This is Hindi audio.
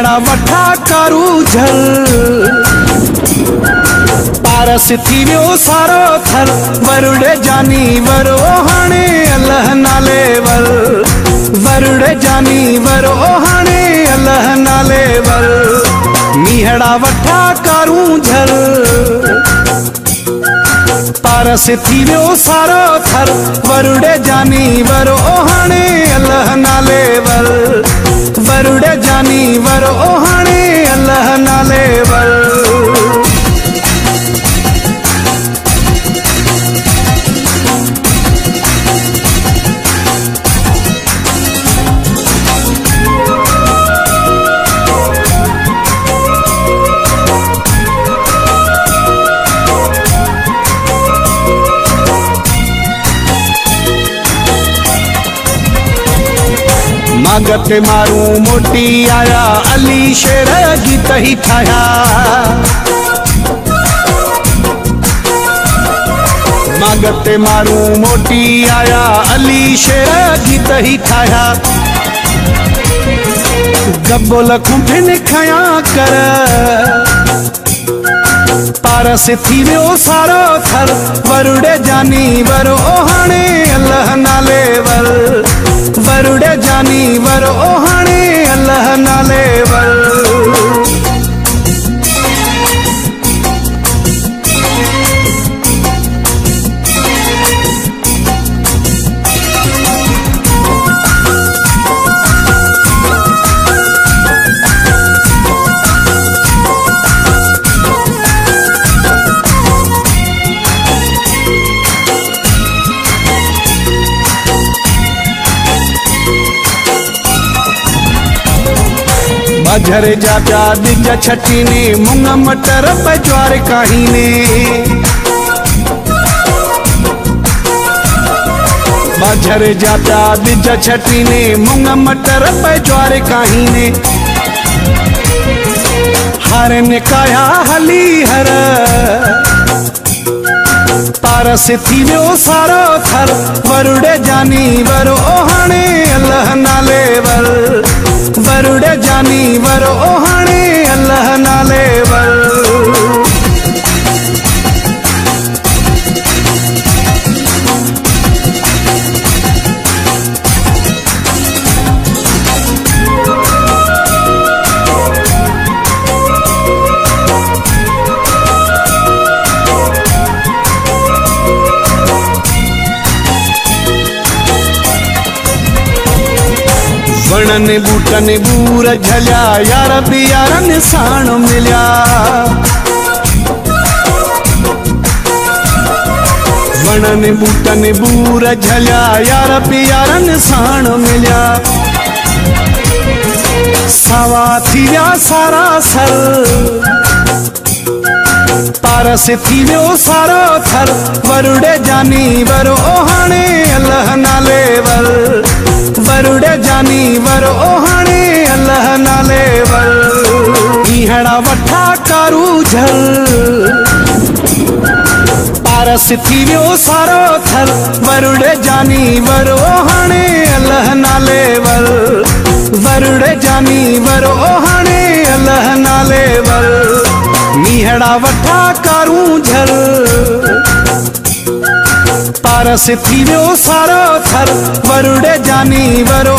मीहड़ा वठा कारू झल पारस थी वियो सारो थर वरुड़े जानी वरो हाणे अल्लाह नाले वर वरुड़े जानी वरो हाणे अल्लाह नाले वर मीहड़ा वठा कारू झल पारस थी वियो सारो थर वरुड़े जानी वरो हाणे अल्लाह नाले वर वरुड़े जानी वरो हाणे अल्लाह नाले वर मागत मारू मोटी आया अली शेर गीत ही ठाया मागत मारू मोटी आया अली शेर गीत ही ठाया गब्बोल खुंभिन खया कर पारस थी वियो सारो थर वरुड़े जानी वरो हाणे अल्लाह नाले वर वरुड़े जानी वरो हाणे अल्लाह नाले वर मझर जा प्या दिज छटी ने मुंग मटर पे ज्वार काही ने मझर जा प्या दिज छटी ने मुंग मटर पे ज्वार काही ने हर ने काया हली हर पारस थी वियो सारो थर वरुड़े जानी वरो हाणे अल्लाह नाले वर वरुड़े जानी वरो हाणे अल्लाह नाले वर वणन बूटन बूर झलिया यार भी यारन साण मिलिया वणन बूटन बूर झलिया यार भी यारन साण मिलिया सावा थी विया सारा सर पारस थी वियो सारो थर वरुड़े जानी वरो हाणे अल्लाह नाले वर वरुड़े जानी वरो हाणे अल्लाह नाले वर मीहड़ा वठा कारू झल पारस थी वियो सारो थर वरुड़े जानी वरो हाणे अल्लाह नाले वर वरुड़े जानी वरो हाणे अल्लाह नाले वर मीहड़ा वठा कारू झल पारस थी वियो सारो थर वरुड़े जानी वरो